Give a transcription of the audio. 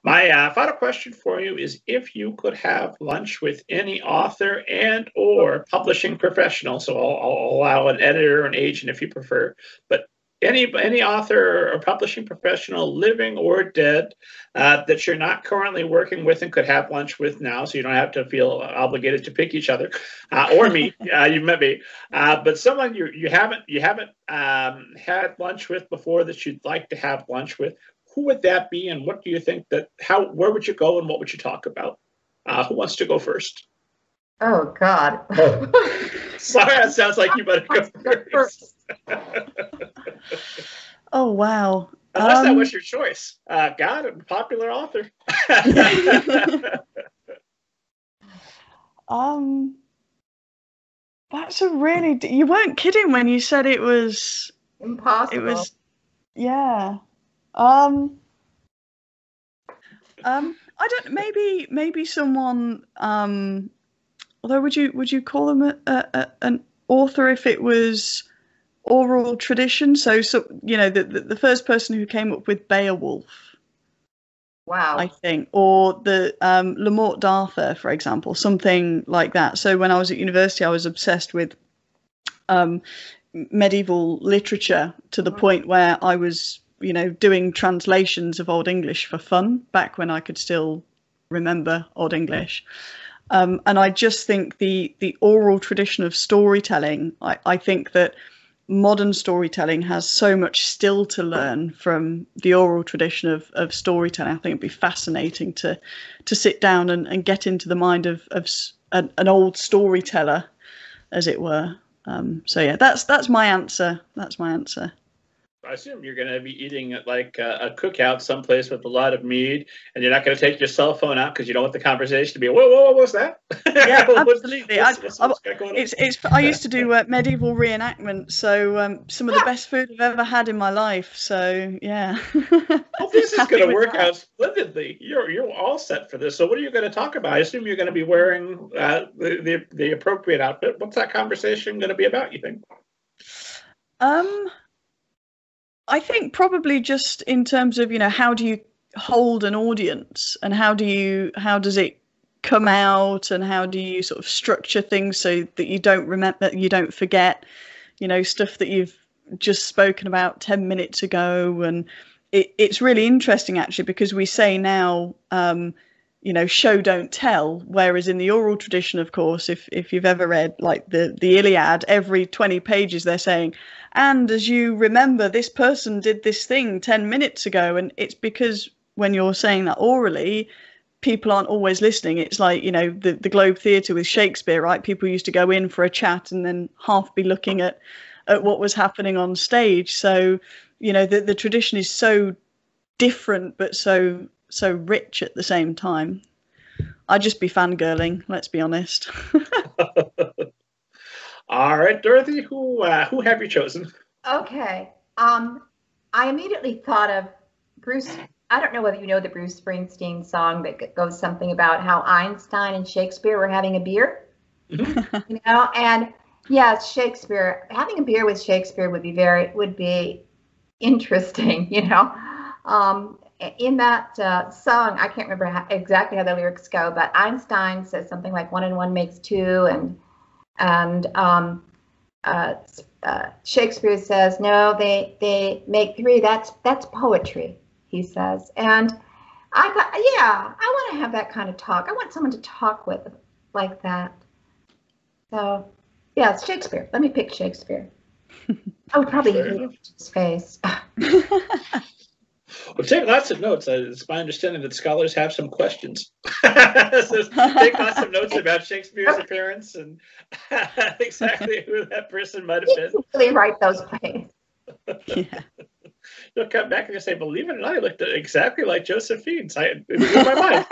My final question for you is if you could have lunch with any author and or publishing professional, so I'll allow an editor or an agent if you prefer, but any author or publishing professional, living or dead, that you're not currently working with and could have lunch with now, so you don't have to feel obligated to pick each other, or me. You met me, but someone you haven't had lunch with before that you'd like to have lunch with. Who would that be, and what do you think where would you go and what would you talk about? Who wants to go first? Oh, God. Sorry, that sounds like you better go first. Oh, wow. Unless that was your choice. God, a popular author. That's a really... You weren't kidding when you said it was... Impossible. It was... Yeah. I don't... Maybe someone... although would you call them an author if it was oral tradition? So you know, the first person who came up with Beowulf. Wow. I think, or the Le Morte d'Arthur, for example, something like that. So when I was at university, I was obsessed with medieval literature to the point where I was, you know, doing translations of Old English for fun back when I could still remember Old English. And I just think the oral tradition of storytelling, I think that modern storytelling has so much still to learn from the oral tradition of storytelling. I think it'd be fascinating to sit down and get into the mind of an old storyteller, as it were. So yeah, that's my answer. That's my answer. I assume you're going to be eating at like a cookout someplace with a lot of mead, and you're not going to take your cell phone out because you don't want the conversation to be, whoa, what's that? Yeah, absolutely. What's going on? I used to do medieval reenactment, so some of the best food I've ever had in my life. So yeah. Well, this is going to work out splendidly. You're all set for this. So what are you going to talk about? I assume you're going to be wearing the appropriate outfit. What's that conversation going to be about, you think? I think probably just in terms of, you know, how do you hold an audience, and how does it come out, and how do you sort of structure things so that you don't remember, you don't forget, you know, stuff that you've just spoken about 10 minutes ago. And it's really interesting actually, because we say now, you know, show don't tell, whereas in the oral tradition, of course, if you've ever read like the Iliad, every 20 pages they're saying, and as you remember, this person did this thing 10 minutes ago. And it's because when you're saying that orally, people aren't always listening. It's like, you know, the Globe Theatre with Shakespeare, right? People used to go in for a chat and then half be looking at what was happening on stage. So, you know, the tradition is so different, but so rich at the same time. I'd just be fangirling, let's be honest. All right, Dorothy, who have you chosen? Okay. I immediately thought of Bruce. I don't know whether you know the Bruce Springsteen song that goes something about how Einstein and Shakespeare were having a beer. Mm-hmm. You know, and yes, Shakespeare, having a beer with Shakespeare would be interesting, you know. In that song, I can't remember exactly how the lyrics go, but Einstein says something like 1 and 1 makes 2, and Shakespeare says, no, they make 3. That's poetry, he says. And I thought, yeah, I want to have that kind of talk. I want someone to talk with like that. So, yeah, it's Shakespeare. Let me pick Shakespeare. I would probably hate his face. Well, take lots of notes. It's my understanding that scholars have some questions. So take lots of notes about Shakespeare's appearance and exactly who that person might have been. You really write those plays. Yeah. You'll come back and you'll say, believe it or not, he looked exactly like Josephine. It blew my mind.